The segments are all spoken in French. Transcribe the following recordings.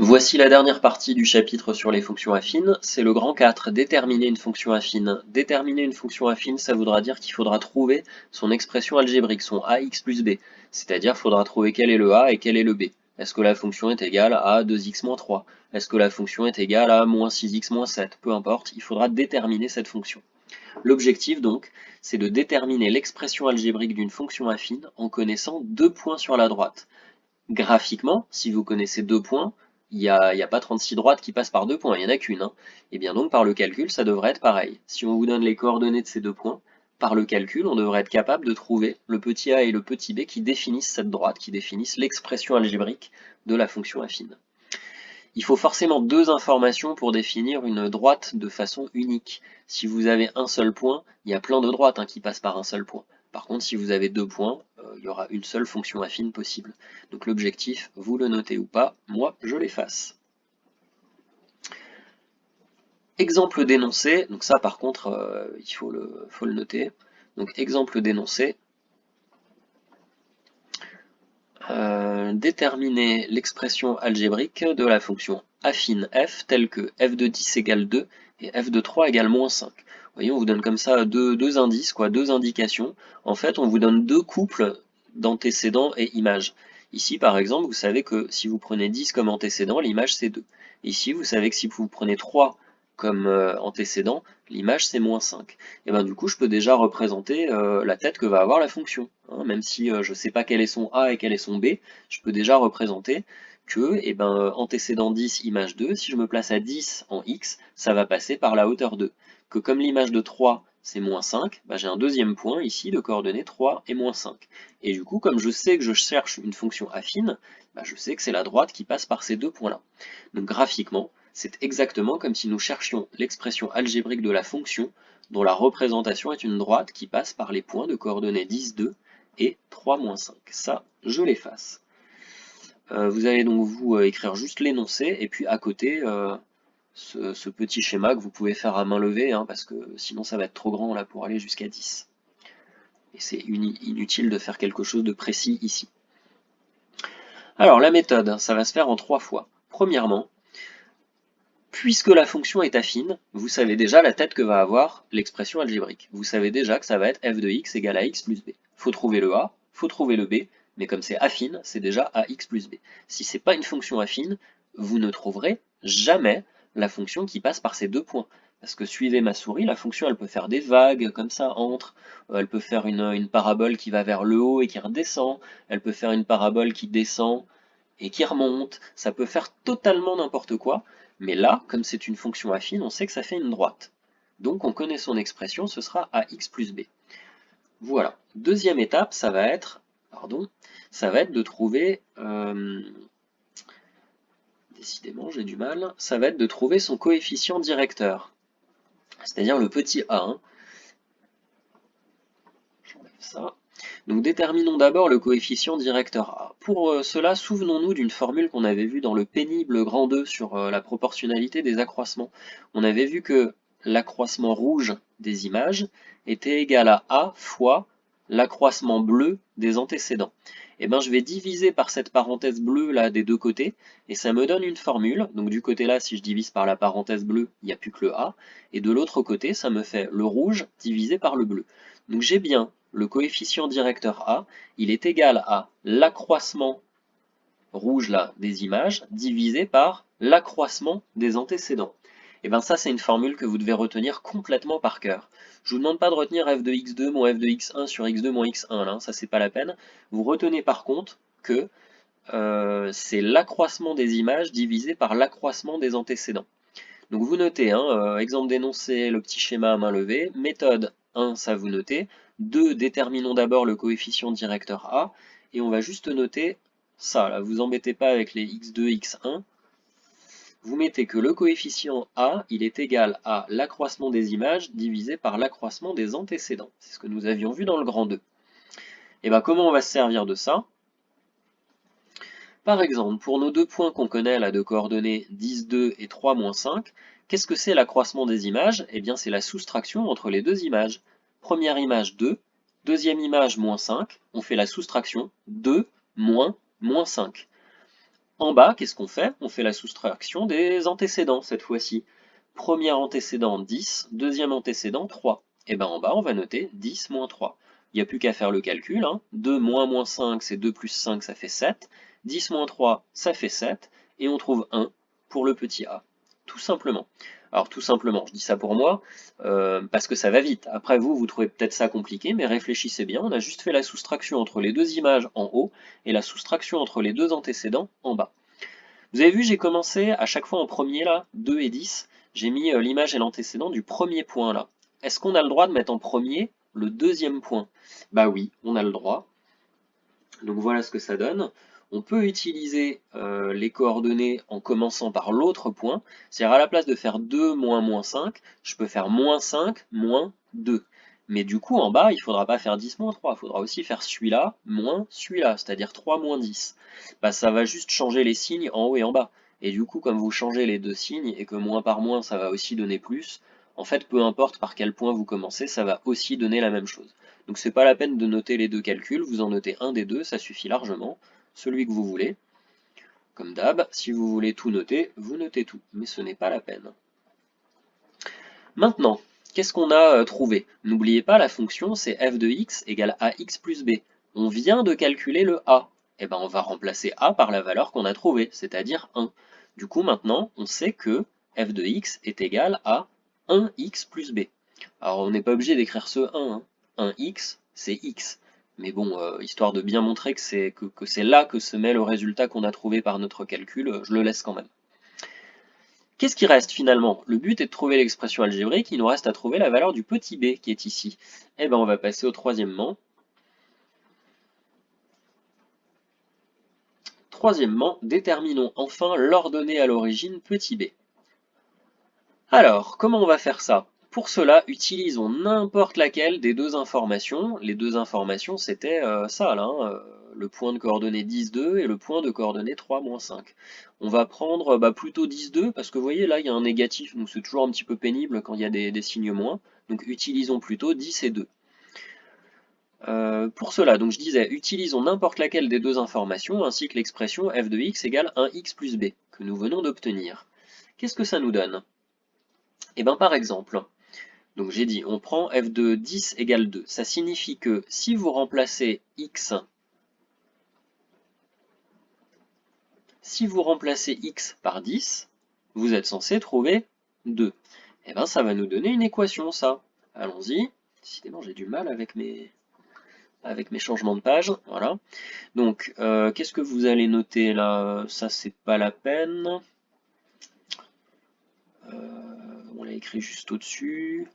Voici la dernière partie du chapitre sur les fonctions affines, c'est le grand 4, déterminer une fonction affine. Déterminer une fonction affine, ça voudra dire qu'il faudra trouver son expression algébrique, son ax plus b, c'est-à-dire qu'il faudra trouver quel est le a et quel est le b. Est-ce que la fonction est égale à 2x moins 3? Est-ce que la fonction est égale à moins 6x moins 7? Peu importe, il faudra déterminer cette fonction. L'objectif donc, c'est de déterminer l'expression algébrique d'une fonction affine en connaissant deux points sur la droite. Graphiquement, si vous connaissez deux points, il y a pas 36 droites qui passent par deux points, il n'y en a qu'une, hein. Et bien donc par le calcul, ça devrait être pareil. Si on vous donne les coordonnées de ces deux points, par le calcul, on devrait être capable de trouver le petit a et le petit b qui définissent cette droite, qui définissent l'expression algébrique de la fonction affine. Il faut forcément deux informations pour définir une droite de façon unique. Si vous avez un seul point, il y a plein de droites qui passent par un seul point. Par contre, si vous avez deux points, il y aura une seule fonction affine possible. Donc l'objectif, vous le notez ou pas, moi je l'efface. Exemple d'énoncé, donc ça par contre, il faut le noter. Donc exemple d'énoncé, déterminer l'expression algébrique de la fonction affine f telle que f de 10 égale 2 et f de 3 égale moins 5. Vous voyez, on vous donne comme ça deux indices, deux indications. En fait, on vous donne deux couples d'antécédents et images. Ici, par exemple, vous savez que si vous prenez 10 comme antécédent, l'image c'est 2. Ici, vous savez que si vous prenez 3 comme antécédent, l'image c'est moins 5. Et bien du coup, je peux déjà représenter la tête que va avoir la fonction. Même si je ne sais pas quel est son a et quel est son b, je peux déjà représenter que antécédent 10, image 2, si je me place à 10 en x, ça va passer par la hauteur 2. Que comme l'image de 3, c'est moins 5, j'ai un deuxième point ici de coordonnées 3 et moins 5. Et du coup, comme je sais que je cherche une fonction affine, je sais que c'est la droite qui passe par ces deux points-là. Donc graphiquement, c'est exactement comme si nous cherchions l'expression algébrique de la fonction dont la représentation est une droite qui passe par les points de coordonnées 10, 2 et 3, 5. Ça, je l'efface. Vous allez donc vous écrire juste l'énoncé et puis à côté ce petit schéma que vous pouvez faire à main levée parce que sinon ça va être trop grand là pour aller jusqu'à 10. Et c'est inutile de faire quelque chose de précis ici. Alors la méthode, ça va se faire en 3 fois. Premièrement, puisque la fonction est affine, vous savez déjà la tête que va avoir l'expression algébrique. Vous savez déjà que ça va être f de x égale à x plus b. Faut trouver le a, faut trouver le b, mais comme c'est affine, c'est déjà ax plus b. Si c'est pas une fonction affine, vous ne trouverez jamais la fonction qui passe par ces deux points. Parce que suivez ma souris, la fonction elle peut faire des vagues comme ça entre, elle peut faire une parabole qui va vers le haut et qui redescend, elle peut faire une parabole qui descend et qui remonte, ça peut faire totalement n'importe quoi, mais là, comme c'est une fonction affine, on sait que ça fait une droite. Donc on connaît son expression, ce sera ax plus b. Voilà. Deuxième étape, ça va être de trouver, décidément j'ai du mal, ça va être de trouver son coefficient directeur, c'est-à-dire le petit a. J'enlève ça. Donc déterminons d'abord le coefficient directeur A. Pour cela, souvenons-nous d'une formule qu'on avait vue dans le pénible grand 2 sur la proportionnalité des accroissements. On avait vu que l'accroissement rouge des images était égal à A fois l'accroissement bleu des antécédents. Et bien je vais diviser par cette parenthèse bleue là des deux côtés, et ça me donne une formule. Donc du côté là, si je divise par la parenthèse bleue, il n'y a plus que le A, et de l'autre côté, ça me fait le rouge divisé par le bleu. Donc j'ai bien le coefficient directeur A, il est égal à l'accroissement rouge là des images divisé par l'accroissement des antécédents. Et bien ça c'est une formule que vous devez retenir complètement par cœur. Je vous demande pas de retenir f de x2 moins f de x1 sur x2 moins x1, là, ça c'est pas la peine. Vous retenez par contre que c'est l'accroissement des images divisé par l'accroissement des antécédents. Donc vous notez, exemple d'énoncé, le petit schéma à main levée, méthode 1, ça vous notez, 2, déterminons d'abord le coefficient directeur A, et on va juste noter ça, là, vous embêtez pas avec les x2, x1, vous mettez que le coefficient A, il est égal à l'accroissement des images divisé par l'accroissement des antécédents. C'est ce que nous avions vu dans le grand 2. Et bien comment on va se servir de ça? Par exemple, pour nos deux points qu'on connaît là de coordonnées 10, 2 et 3, 5, qu'est-ce que c'est l'accroissement des images? Eh bien c'est la soustraction entre les deux images. Première image 2, deuxième image moins 5, on fait la soustraction 2 moins 5. En bas, qu'est-ce qu'on fait? On fait la soustraction des antécédents cette fois-ci. Premier antécédent 10, deuxième antécédent 3. Et bien en bas, on va noter 10 moins 3. Il n'y a plus qu'à faire le calcul, hein. 2 moins 5, c'est 2 plus 5, ça fait 7. 10 moins 3, ça fait 7. Et on trouve 1 pour le petit a. Tout simplement. Alors tout simplement, je dis ça pour moi, parce que ça va vite. Après vous trouvez peut-être ça compliqué, mais réfléchissez bien, on a juste fait la soustraction entre les deux images en haut et la soustraction entre les deux antécédents en bas. Vous avez vu, j'ai commencé à chaque fois en premier là, 2 et 10, j'ai mis l'image et l'antécédent du premier point là. Est-ce qu'on a le droit de mettre en premier le deuxième point? Bah oui, on a le droit. Donc voilà ce que ça donne. On peut utiliser les coordonnées en commençant par l'autre point. C'est-à-dire à la place de faire 2 moins 5, je peux faire moins 5 moins 2. Mais du coup, en bas, il ne faudra pas faire 10 moins 3, il faudra aussi faire celui-là moins celui-là, c'est-à-dire 3 moins 10. Bah, ça va juste changer les signes en haut et en bas. Et du coup, comme vous changez les deux signes, et que moins par moins, ça va aussi donner plus, en fait, peu importe par quel point vous commencez, ça va aussi donner la même chose. Donc c'est pas la peine de noter les deux calculs, vous en notez un des deux, ça suffit largement, celui que vous voulez. Comme d'hab, si vous voulez tout noter, vous notez tout, mais ce n'est pas la peine. Maintenant, qu'est-ce qu'on a trouvé? N'oubliez pas, la fonction c'est f de x égale ax plus b. On vient de calculer le a. Et ben on va remplacer a par la valeur qu'on a trouvée, c'est-à-dire 1. Du coup maintenant, on sait que f de x est égal à 1x plus b. Alors on n'est pas obligé d'écrire ce 1, hein. 1x, c'est x. Mais bon, histoire de bien montrer que c'est là que se met le résultat qu'on a trouvé par notre calcul, je le laisse quand même. Qu'est-ce qui reste finalement? Le but est de trouver l'expression algébrique, il nous reste à trouver la valeur du petit b qui est ici. Eh bien on va passer au troisièmement. Troisièmement, déterminons enfin l'ordonnée à l'origine petit b. Alors, comment on va faire ça? Pour cela, utilisons n'importe laquelle des deux informations. Les deux informations, c'était ça, là, hein, le point de coordonnées 10, 2 et le point de coordonnées 3, 5. On va prendre plutôt 10, 2, parce que vous voyez, là, il y a un négatif, donc c'est toujours un petit peu pénible quand il y a des signes moins. Donc utilisons plutôt 10 et 2. Pour cela, donc je disais, utilisons n'importe laquelle des deux informations, ainsi que l'expression f de x égale 1x plus b, que nous venons d'obtenir. Qu'est-ce que ça nous donne? Eh bien par exemple, donc j'ai dit, on prend f de 10 égale 2. Ça signifie que si vous remplacez x, par 10, vous êtes censé trouver 2. Eh bien ça va nous donner une équation, ça. Allons-y. Décidément, j'ai du mal avec mes changements de page. Voilà. Donc, qu'est-ce que vous allez noter là? Ça, c'est pas la peine. On l'a écrit juste au-dessus.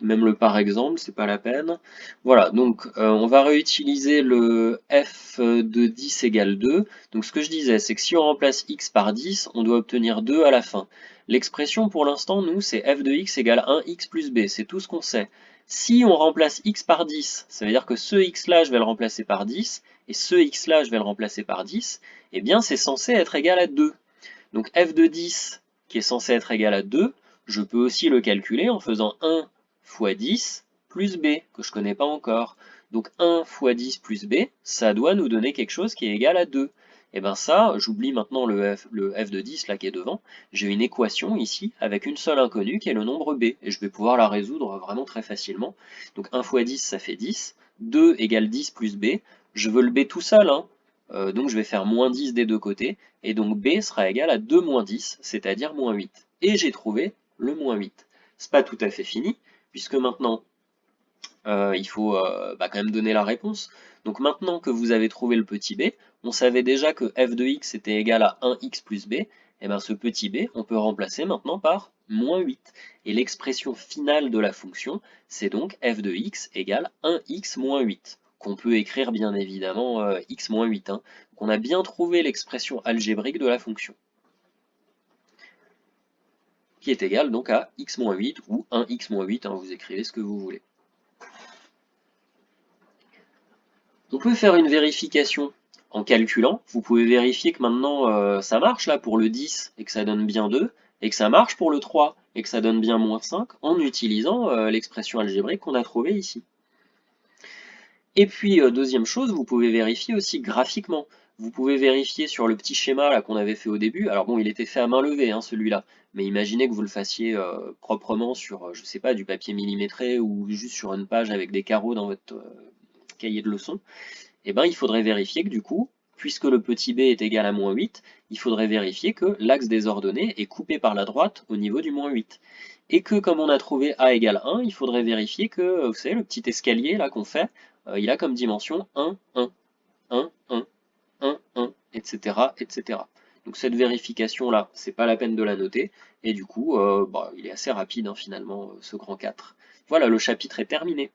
Même le par exemple, c'est pas la peine. Voilà, donc on va réutiliser le f de 10 égale 2. Donc ce que je disais, c'est que si on remplace x par 10, on doit obtenir 2 à la fin. L'expression pour l'instant, nous, c'est f de x égale 1x plus b, c'est tout ce qu'on sait. Si on remplace x par 10, ça veut dire que ce x-là, je vais le remplacer par 10, et ce x-là, je vais le remplacer par 10, eh bien c'est censé être égal à 2. Donc f de 10, qui est censé être égal à 2, je peux aussi le calculer en faisant 1 fois 10 plus b, que je ne connais pas encore. Donc 1 fois 10 plus b, ça doit nous donner quelque chose qui est égal à 2. Et bien ça, j'oublie maintenant le f de 10 là qui est devant. J'ai une équation ici avec une seule inconnue qui est le nombre b. Et je vais pouvoir la résoudre vraiment très facilement. Donc 1 fois 10, ça fait 10. 2 égale 10 plus b. Je veux le b tout seul, hein. Donc je vais faire moins 10 des deux côtés. Et donc b sera égal à 2 moins 10, c'est-à-dire moins 8. Et j'ai trouvé le moins 8. C'est pas tout à fait fini, puisque maintenant, il faut quand même donner la réponse. Donc maintenant que vous avez trouvé le petit b, on savait déjà que f de x était égal à 1x plus b, et bien ce petit b, on peut remplacer maintenant par moins 8. Et l'expression finale de la fonction, c'est donc f de x égale 1x moins 8, qu'on peut écrire bien évidemment x moins 8. Hein. Donc on a bien trouvé l'expression algébrique de la fonction, qui est égale donc à x moins 8 ou 1x moins 8, hein, vous écrivez ce que vous voulez. On peut faire une vérification en calculant. Vous pouvez vérifier que maintenant ça marche là pour le 10 et que ça donne bien 2, et que ça marche pour le 3 et que ça donne bien moins 5 en utilisant l'expression algébrique qu'on a trouvée ici. Et puis, deuxième chose, vous pouvez vérifier aussi graphiquement. Vous pouvez vérifier sur le petit schéma là qu'on avait fait au début. Alors bon, il était fait à main levée, hein, celui-là. Mais imaginez que vous le fassiez proprement sur, je sais pas, du papier millimétré ou juste sur une page avec des carreaux dans votre cahier de leçons. Eh ben, il faudrait vérifier que du coup, puisque le petit b est égal à -8, il faudrait vérifier que l'axe des ordonnées est coupé par la droite au niveau du -8. Et que comme on a trouvé a égale 1, il faudrait vérifier que, vous savez, le petit escalier là qu'on fait, il a comme dimension 1, 1, 1, 1, 1, 1, etc., etc. Donc cette vérification-là, c'est pas la peine de la noter, et du coup, bah, il est assez rapide hein, finalement, ce grand 4. Voilà, le chapitre est terminé.